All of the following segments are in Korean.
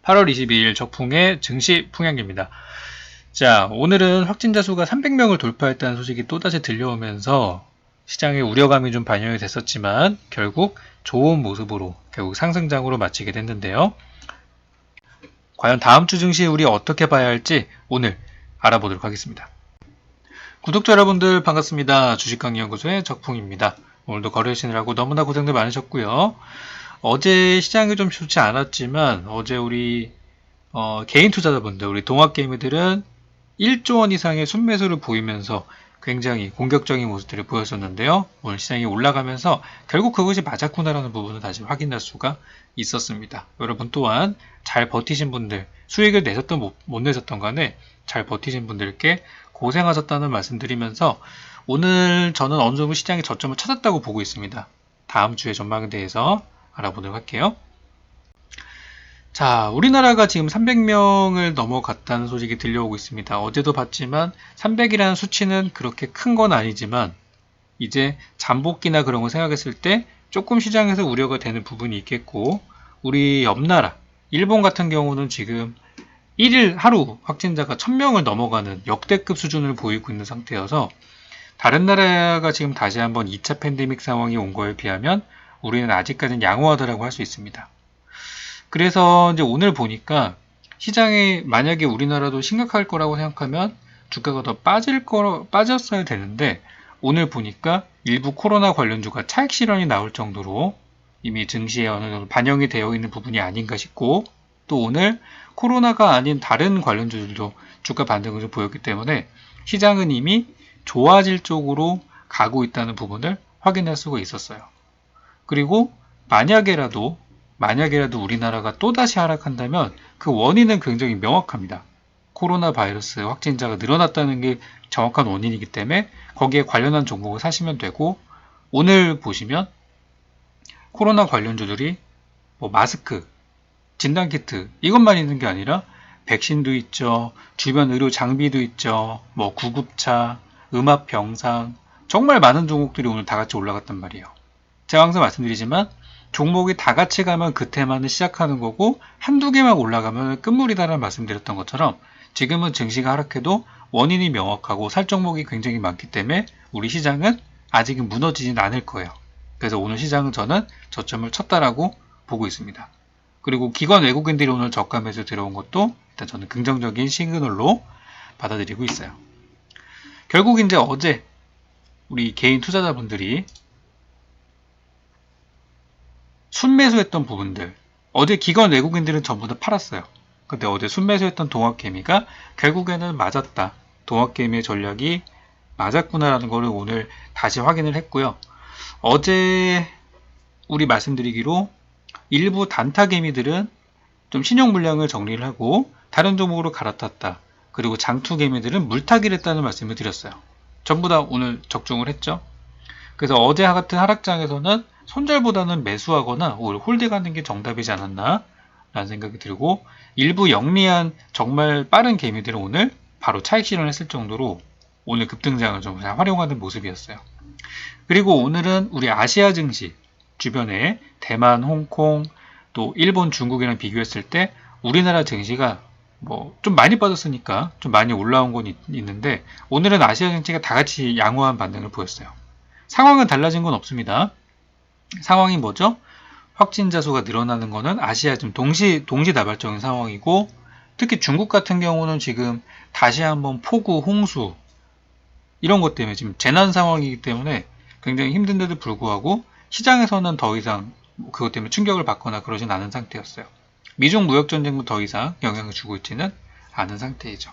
8월 22일 적풍의 증시 풍향기입니다. 자, 오늘은 확진자 수가 300명을 돌파했다는 소식이 또다시 들려오면서 시장의 우려감이 좀 반영이 됐었지만 결국 좋은 모습으로 결국 상승장으로 마치게 됐는데요. 과연 다음 주 증시 우리 어떻게 봐야 할지 오늘 알아보도록 하겠습니다. 구독자 여러분들 반갑습니다. 주식강의연구소의 적풍입니다. 오늘도 거래하시느라고 너무나 고생들 많으셨고요. 어제 시장이 좀 좋지 않았지만 어제 우리 개인 투자자분들, 우리 동학개미들은 1조 원 이상의 순매수를 보이면서 굉장히 공격적인 모습들을 보였었는데요. 오늘 시장이 올라가면서 결국 그것이 맞았구나라는 부분을 다시 확인할 수가 있었습니다. 여러분 또한 잘 버티신 분들, 수익을 내셨던 못 내셨던 간에 잘 버티신 분들께 고생하셨다는 말씀드리면서 오늘 저는 어느 정도 시장의 저점을 찾았다고 보고 있습니다. 다음 주의 전망에 대해서 알아보도록 할게요. 자, 우리나라가 지금 300명을 넘어갔다는 소식이 들려오고 있습니다. 어제도 봤지만 300이라는 수치는 그렇게 큰 건 아니지만 이제 잠복기나 그런 거 생각했을 때 조금 시장에서 우려가 되는 부분이 있겠고, 우리 옆나라 일본 같은 경우는 지금 1일 하루 확진자가 1000명을 넘어가는 역대급 수준을 보이고 있는 상태여서 다른 나라가 지금 다시 한번 2차 팬데믹 상황이 온 거에 비하면 우리는 아직까지는 양호하다라고 할 수 있습니다. 그래서 이제 오늘 보니까 시장이 만약에 우리나라도 심각할 거라고 생각하면 주가가 더 빠졌어야 되는데 오늘 보니까 일부 코로나 관련주가 차익 실현이 나올 정도로 이미 증시에 어느 정도 반영이 되어 있는 부분이 아닌가 싶고, 또 오늘 코로나가 아닌 다른 관련주들도 주가 반등을 좀 보였기 때문에 시장은 이미 좋아질 쪽으로 가고 있다는 부분을 확인할 수가 있었어요. 그리고 만약에라도 우리나라가 또다시 하락한다면 그 원인은 굉장히 명확합니다. 코로나 바이러스 확진자가 늘어났다는 게 정확한 원인이기 때문에 거기에 관련한 종목을 사시면 되고, 오늘 보시면 코로나 관련주들이 뭐 마스크, 진단키트 이것만 있는 게 아니라 백신도 있죠, 주변 의료 장비도 있죠, 뭐 구급차, 음압 병상, 정말 많은 종목들이 오늘 다 같이 올라갔단 말이에요. 제가 항상 말씀드리지만 종목이 다 같이 가면 그 테마는 시작하는 거고 한두 개만 올라가면 끝물이다라는 말씀드렸던 것처럼 지금은 증시가 하락해도 원인이 명확하고 살 종목이 굉장히 많기 때문에 우리 시장은 아직은 무너지진 않을 거예요. 그래서 오늘 시장은 저는 저점을 쳤다라고 보고 있습니다. 그리고 기관 외국인들이 오늘 저가 매수 들어온 것도 일단 저는 긍정적인 시그널로 받아들이고 있어요. 결국 이제 어제 우리 개인 투자자분들이 순매수했던 부분들, 어제 기관 외국인들은 전부 다 팔았어요. 근데 어제 순매수했던 동학개미가 결국에는 맞았다, 동학개미의 전략이 맞았구나라는 것을 오늘 다시 확인을 했고요. 어제 우리 말씀드리기로 일부 단타개미들은 좀 신용 물량을 정리를 하고 다른 종목으로 갈아탔다, 그리고 장투개미들은 물타기를 했다는 말씀을 드렸어요. 전부 다 오늘 적중을 했죠. 그래서 어제 같은 하락장에서는 손절보다는 매수하거나 오히려 홀딩하는 게 정답이지 않았나 라는 생각이 들고, 일부 영리한 정말 빠른 개미들은 오늘 바로 차익 실현했을 정도로 오늘 급등장을 좀 활용하는 모습이었어요. 그리고 오늘은 우리 아시아 증시 주변에 대만, 홍콩, 또 일본, 중국이랑 비교했을 때 우리나라 증시가 뭐 좀 많이 빠졌으니까 좀 많이 올라온 건 있는데 오늘은 아시아 증시가 다 같이 양호한 반등을 보였어요. 상황은 달라진 건 없습니다. 상황이 뭐죠? 확진자 수가 늘어나는 것은 아시아 좀 동시다발적인 상황이고, 특히 중국 같은 경우는 지금 다시 한번 폭우, 홍수 이런 것 때문에 지금 재난 상황이기 때문에 굉장히 힘든데도 불구하고 시장에서는 더 이상 그것 때문에 충격을 받거나 그러진 않은 상태였어요. 미중 무역전쟁도 더 이상 영향을 주고 있지는 않은 상태이죠.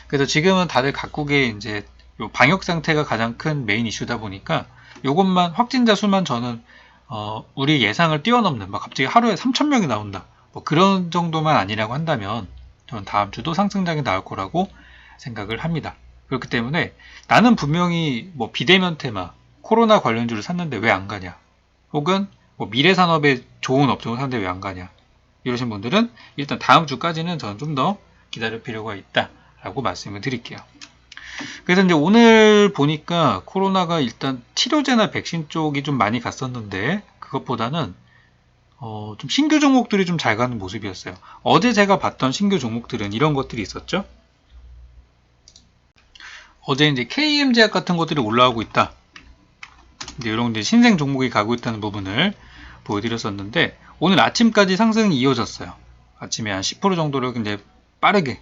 그래서 지금은 다들 각국의 이제 방역 상태가 가장 큰 메인 이슈다 보니까 이것만 확진자 수만 저는 우리 예상을 뛰어넘는 막 갑자기 하루에 3,000명이 나온다 뭐 그런 정도만 아니라고 한다면 저는 다음 주도 상승장이 나올 거라고 생각을 합니다. 그렇기 때문에 나는 분명히 뭐 비대면 테마, 코로나 관련주를 샀는데 왜 안 가냐, 혹은 뭐 미래산업에 좋은 업종을 샀는데 왜 안 가냐, 이러신 분들은 일단 다음 주까지는 저는 좀 더 기다릴 필요가 있다 라고 말씀을 드릴게요. 그래서 이제 오늘 보니까 코로나가 일단 치료제나 백신 쪽이 좀 많이 갔었는데 그것보다는 좀 신규 종목들이 좀 잘 가는 모습이었어요. 어제 제가 봤던 신규 종목들은 이런 것들이 있었죠. 어제 이제 KM제약 같은 것들이 올라오고 있다. 이제 이런 이제 신생 종목이 가고 있다는 부분을 보여드렸었는데 오늘 아침까지 상승이 이어졌어요. 아침에 한 10% 정도를 굉장히 빠르게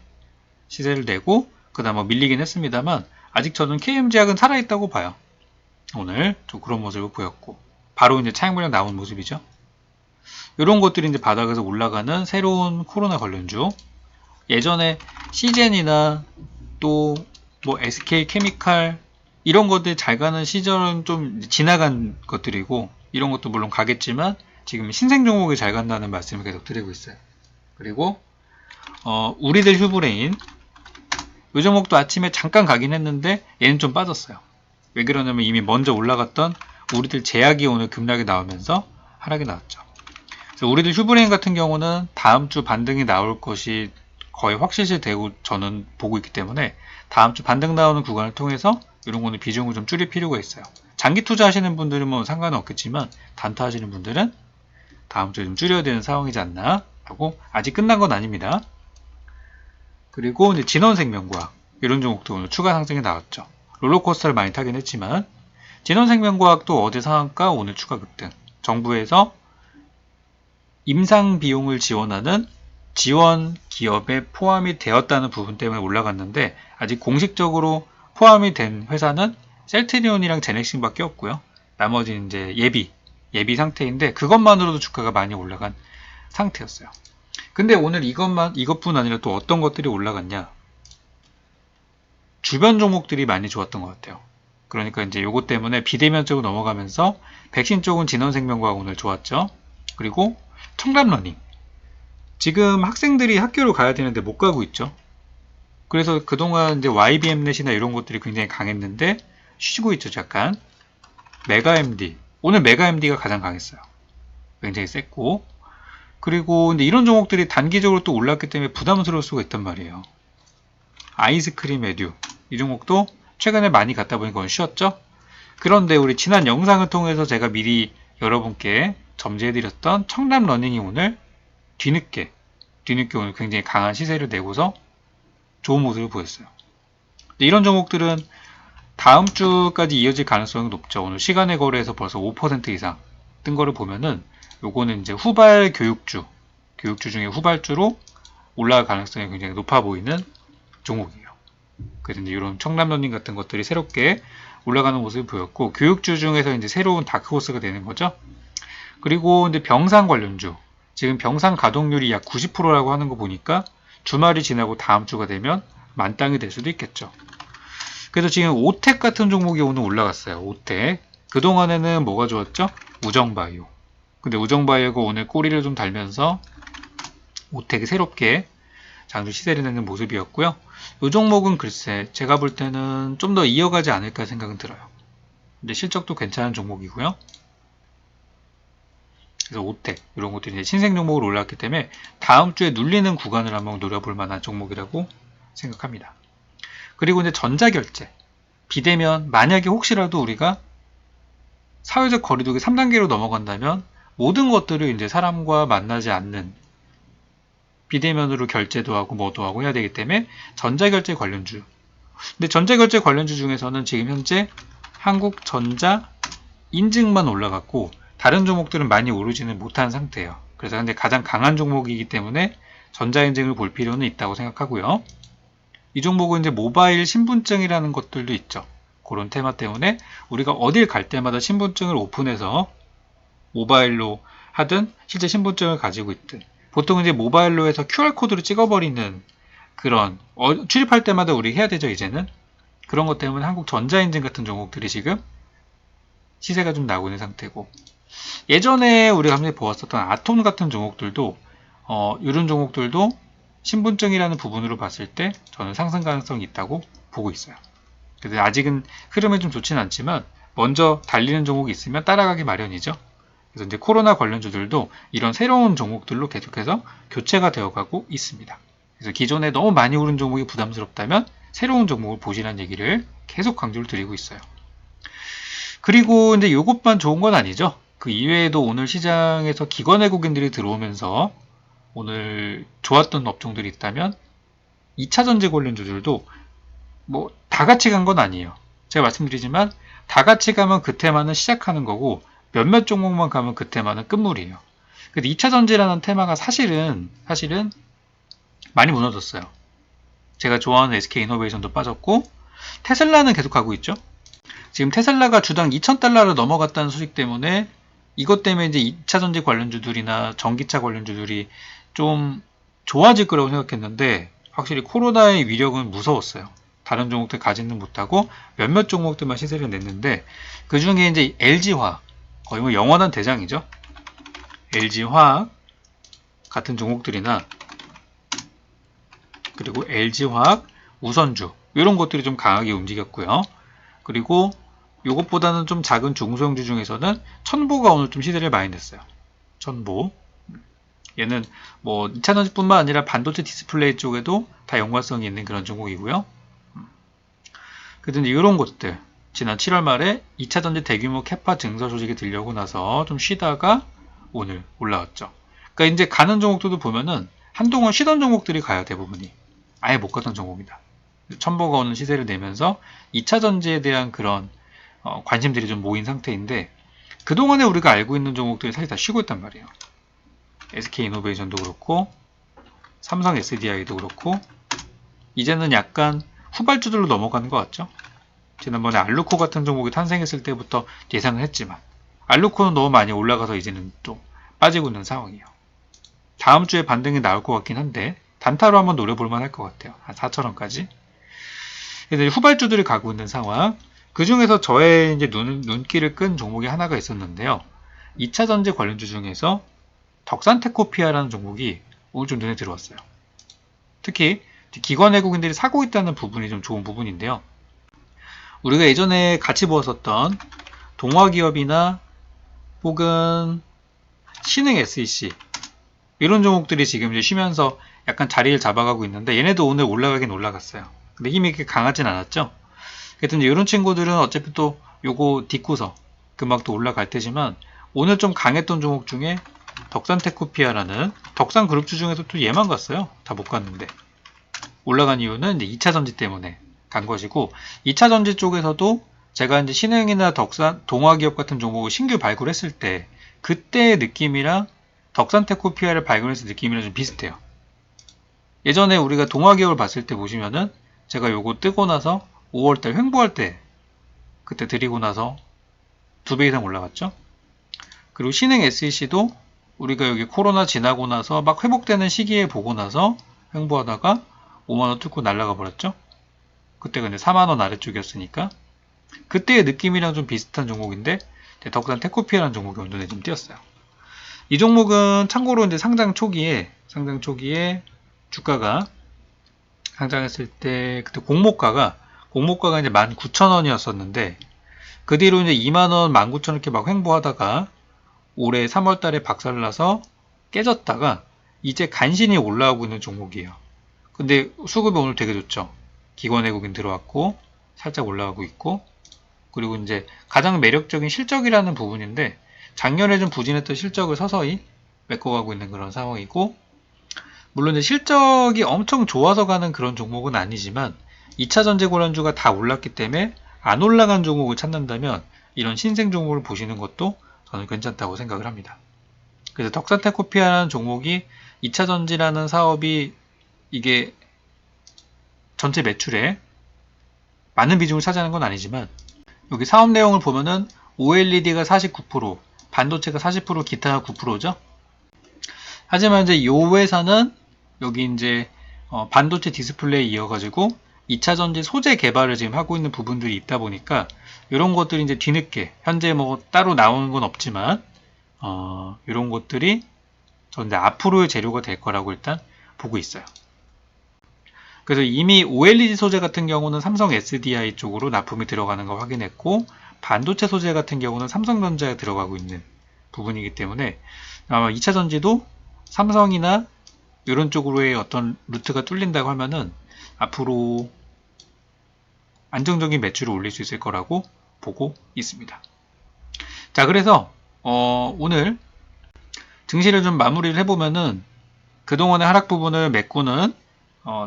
시세를 내고 그다음 밀리긴 했습니다만 아직 저는 KM제약은 살아있다고 봐요. 오늘 좀 그런 모습을 보였고 바로 이제 차익 물량 나온 모습이죠. 이런 것들이 이제 바닥에서 올라가는 새로운 코로나 관련주. 예전에 시젠이나 또 뭐 SK케미칼 이런 것들 잘 가는 시절은 좀 지나간 것들이고 이런 것도 물론 가겠지만 지금 신생 종목이 잘 간다는 말씀을 계속 드리고 있어요. 그리고 우리들 휴브레인 이 종목도 아침에 잠깐 가긴 했는데 얘는 좀 빠졌어요. 왜 그러냐면 이미 먼저 올라갔던 우리들 제약이 오늘 급락이 나오면서 하락이 나왔죠. 그래서 우리들 휴브레인 같은 경우는 다음 주 반등이 나올 것이 거의 확실시되고 저는 보고 있기 때문에 다음 주 반등 나오는 구간을 통해서 이런 거는 비중을 좀 줄일 필요가 있어요. 장기 투자하시는 분들은 뭐 상관은 없겠지만 단타 하시는 분들은 다음 주에 좀 줄여야 되는 상황이지 않나 하고 아직 끝난 건 아닙니다. 그리고 이제 진원생명과학 이런 종목도 오늘 추가 상승이 나왔죠. 롤러코스터를 많이 타긴 했지만 진원생명과학도 어제 상한가 오늘 추가 급등. 정부에서 임상 비용을 지원하는 지원 기업에 포함이 되었다는 부분 때문에 올라갔는데 아직 공식적으로 포함이 된 회사는 셀트리온이랑 제넥신밖에 없고요. 나머지는 이제 예비 상태인데 그것만으로도 주가가 많이 올라간 상태였어요. 근데 오늘 이것뿐 아니라 또 어떤 것들이 올라갔냐? 주변 종목들이 많이 좋았던 것 같아요. 그러니까 이제 요것 때문에 비대면 쪽으로 넘어가면서 백신 쪽은 진원생명과학 오늘 좋았죠. 그리고 청담러닝. 지금 학생들이 학교를 가야 되는데 못 가고 있죠. 그래서 그동안 이제 YBM넷이나 이런 것들이 굉장히 강했는데 쉬고 있죠, 잠깐. 메가MD. 오늘 메가MD가 가장 강했어요. 굉장히 셌고. 그리고 근데 이런 종목들이 단기적으로 또 올랐기 때문에 부담스러울 수가 있단 말이에요. 아이스크림 에듀. 이 종목도 최근에 많이 갔다 보니까 오늘 쉬었죠? 그런데 우리 지난 영상을 통해서 제가 미리 여러분께 점지해드렸던 청담러닝이 오늘 뒤늦게 오늘 굉장히 강한 시세를 내고서 좋은 모습을 보였어요. 이런 종목들은 다음 주까지 이어질 가능성이 높죠. 오늘 시간의 거래에서 벌써 5% 이상 뜬 거를 보면은 요거는 이제 후발 교육주 중에 후발주로 올라갈 가능성이 굉장히 높아 보이는 종목이에요. 그래서 이제 이런 청담러닝 같은 것들이 새롭게 올라가는 모습을 보였고 교육주 중에서 이제 새로운 다크호스가 되는 거죠. 그리고 이제 병상 관련주 지금 병상 가동률이 약 90%라고 하는 거 보니까 주말이 지나고 다음 주가 되면 만땅이 될 수도 있겠죠. 그래서 지금 오텍 같은 종목이 오늘 올라갔어요. 오텍. 그동안에는 뭐가 좋았죠? 우정바이오. 근데 우정바이오가 오늘 꼬리를 좀 달면서 오텍이 새롭게 장주 시세를 내는 모습이었고요. 이 종목은 글쎄 제가 볼 때는 좀 더 이어가지 않을까 생각은 들어요. 근데 실적도 괜찮은 종목이고요. 그래서 오텍 이런 것들이 이제 신생 종목으로 올랐기 때문에 다음 주에 눌리는 구간을 한번 노려볼 만한 종목이라고 생각합니다. 그리고 이제 전자결제 비대면 만약에 혹시라도 우리가 사회적 거리두기 3단계로 넘어간다면 모든 것들을 이제 사람과 만나지 않는 비대면으로 결제도 하고 뭐도 하고 해야 되기 때문에 전자결제 관련주. 근데 전자결제 관련주 중에서는 지금 현재 한국전자 인증만 올라갔고 다른 종목들은 많이 오르지는 못한 상태예요. 그래서 현재 가장 강한 종목이기 때문에 전자인증을 볼 필요는 있다고 생각하고요. 이 종목은 이제 모바일 신분증이라는 것들도 있죠. 그런 테마 때문에 우리가 어딜 갈 때마다 신분증을 오픈해서 모바일로 하든 실제 신분증을 가지고 있든 보통 이제 모바일로 해서 QR코드로 찍어버리는 그런 출입할 때마다 우리 해야 되죠. 이제는 그런 것 때문에 한국 전자인증 같은 종목들이 지금 시세가 좀 나고 있는 상태고 예전에 우리가 한번 보았었던 아톰 같은 종목들도 이런 종목들도 신분증이라는 부분으로 봤을 때 저는 상승 가능성이 있다고 보고 있어요. 그래서 아직은 흐름은 좀 좋지는 않지만 먼저 달리는 종목이 있으면 따라가기 마련이죠. 그래서 이제 코로나 관련주들도 이런 새로운 종목들로 계속해서 교체가 되어가고 있습니다. 그래서 기존에 너무 많이 오른 종목이 부담스럽다면 새로운 종목을 보시라는 얘기를 계속 강조를 드리고 있어요. 그리고 이제 이것만 좋은 건 아니죠. 그 이외에도 오늘 시장에서 기관 외국인들이 들어오면서 오늘 좋았던 업종들이 있다면 2차전지 관련주들도 뭐 다 같이 간 건 아니에요. 제가 말씀드리지만 다 같이 가면 그 테마는 시작하는 거고 몇몇 종목만 가면 그 테마는 끝물이에요. 근데 2차전지라는 테마가 사실은 많이 무너졌어요. 제가 좋아하는 SK이노베이션도 빠졌고 테슬라는 계속 가고 있죠. 지금 테슬라가 주당 2,000달러를 넘어갔다는 소식 때문에 이것 때문에 이제 2차전지 관련주들이나 전기차 관련주들이 좀 좋아질 거라고 생각했는데 확실히 코로나의 위력은 무서웠어요. 다른 종목들 가지는 못하고 몇몇 종목들만 시세를 냈는데 그 중에 이제 LG화학 거의 뭐 영원한 대장이죠. LG화학 같은 종목들이나 그리고 LG화학, 우선주 이런 것들이 좀 강하게 움직였고요. 그리고 이것보다는 좀 작은 중소형주 중에서는 천보가 오늘 좀 시세를 많이 냈어요. 천보 얘는 뭐 2차전지뿐만 아니라 반도체 디스플레이 쪽에도 다 연관성이 있는 그런 종목이고요. 그래서 이런 것들 지난 7월 말에 2차전지 대규모 캐파 증설 소식이 들려오고 나서 좀 쉬다가 오늘 올라왔죠. 그러니까 이제 가는 종목들도 보면은 한동안 쉬던 종목들이 가요. 대부분이 아예 못 가던 종목이다. 천보가 오는 시세를 내면서 2차전지에 대한 그런 관심들이 좀 모인 상태인데 그동안에 우리가 알고 있는 종목들이 사실 다 쉬고 있단 말이에요. SK이노베이션도 그렇고 삼성 SDI도 그렇고 이제는 약간 후발주들로 넘어가는 것 같죠. 지난번에 알루코 같은 종목이 탄생했을 때부터 예상을 했지만 알루코는 너무 많이 올라가서 이제는 또 빠지고 있는 상황이에요. 다음 주에 반등이 나올 것 같긴 한데 단타로 한번 노려볼 만할 것 같아요. 한 4,000원까지. 그래서 후발주들이 가고 있는 상황. 그 중에서 저의 이제 눈길을 끈 종목이 하나가 있었는데요. 2차전지 관련주 중에서 덕산테코피아라는 종목이 오늘 좀 눈에 들어왔어요. 특히 기관 외국인들이 사고 있다는 부분이 좀 좋은 부분인데요. 우리가 예전에 같이 보았었던 동화기업이나 혹은 신흥 SEC 이런 종목들이 지금 이제 쉬면서 약간 자리를 잡아가고 있는데 얘네도 오늘 올라가긴 올라갔어요. 근데 힘이 그렇게 강하진 않았죠. 하여튼 이런 친구들은 어차피 또 요거 딛고서 금방 또 올라갈 테지만 오늘 좀 강했던 종목 중에 덕산테코피아라는 덕산그룹주 중에서 또 얘만 갔어요. 다 못 갔는데 올라간 이유는 이제 2차전지 때문에 간 것이고 2차전지 쪽에서도 제가 이제 신흥이나 덕산, 동화기업 같은 종목을 신규 발굴했을 때 그때의 느낌이랑 덕산테코피아를 발굴했을 느낌이랑 좀 비슷해요. 예전에 우리가 동화기업을 봤을 때 보시면은 제가 요거 뜨고 나서 5월달 횡보할 때 그때 드리고 나서 2배 이상 올라갔죠. 그리고 신흥 SEC도 우리가 여기 코로나 지나고 나서 막 회복되는 시기에 보고 나서 횡보하다가 5만원 뚫고 날아가 버렸죠. 그때 근데 4만원 아래쪽이었으니까 그때의 느낌이랑 좀 비슷한 종목인데 덕산 테코피아라는 종목이 눈에 좀 띄었어요. 이 종목은 참고로 이제 상장 초기에 주가가 상장했을 때 그때 공모가가 이제 19,000원이었었는데 그 뒤로 이제 2만원, 19,000원 이렇게 막 횡보하다가 올해 3월달에 박살나서 깨졌다가 이제 간신히 올라오고 있는 종목이에요. 근데 수급이 오늘 되게 좋죠. 기관 외국인 들어왔고 살짝 올라가고 있고 그리고 이제 가장 매력적인 실적이라는 부분인데 작년에 좀 부진했던 실적을 서서히 메꿔가고 있는 그런 상황이고 물론 이제 실적이 엄청 좋아서 가는 그런 종목은 아니지만 2차전지 관련주가 다 올랐기 때문에 안 올라간 종목을 찾는다면 이런 신생 종목을 보시는 것도 저는 괜찮다고 생각을 합니다. 그래서 덕산테코피아라는 종목이 2차전지라는 사업이 이게 전체 매출에 많은 비중을 차지하는 건 아니지만 여기 사업 내용을 보면은 OLED가 49%, 반도체가 40%, 기타가 9%죠. 하지만 이제 이 회사는 여기 이제 반도체 디스플레이 이어가지고 2차전지 소재 개발을 지금 하고 있는 부분들이 있다 보니까 이런 것들이 이제 뒤늦게 현재 뭐 따로 나오는 건 없지만 이런 것들이 저는 앞으로의 재료가 될 거라고 일단 보고 있어요. 그래서 이미 OLED 소재 같은 경우는 삼성 SDI 쪽으로 납품이 들어가는 거 확인했고 반도체 소재 같은 경우는 삼성전자에 들어가고 있는 부분이기 때문에 아마 2차전지도 삼성이나 이런 쪽으로의 어떤 루트가 뚫린다고 하면은 앞으로 안정적인 매출을 올릴 수 있을 거라고 보고 있습니다. 자, 그래서 오늘 증시를 좀 마무리를 해보면은 그동안의 하락 부분을 메꾸는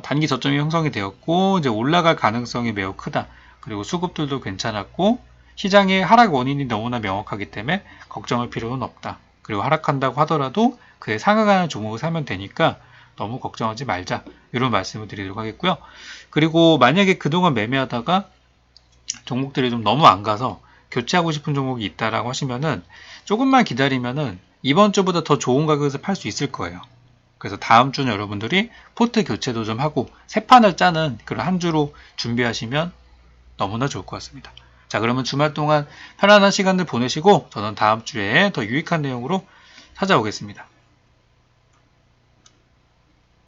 단기 저점이 형성이 되었고 이제 올라갈 가능성이 매우 크다. 그리고 수급들도 괜찮았고 시장의 하락 원인이 너무나 명확하기 때문에 걱정할 필요는 없다. 그리고 하락한다고 하더라도 그에 상응하는 종목을 사면 되니까 너무 걱정하지 말자. 이런 말씀을 드리도록 하겠고요. 그리고 만약에 그동안 매매하다가 종목들이 좀 너무 안 가서 교체하고 싶은 종목이 있다라고 하시면은 조금만 기다리면은 이번 주보다 더 좋은 가격에서 팔 수 있을 거예요. 그래서 다음 주는 여러분들이 포트 교체도 좀 하고 새 판을 짜는 그런 한 주로 준비하시면 너무나 좋을 것 같습니다. 자, 그러면 주말 동안 편안한 시간들 보내시고 저는 다음 주에 더 유익한 내용으로 찾아오겠습니다.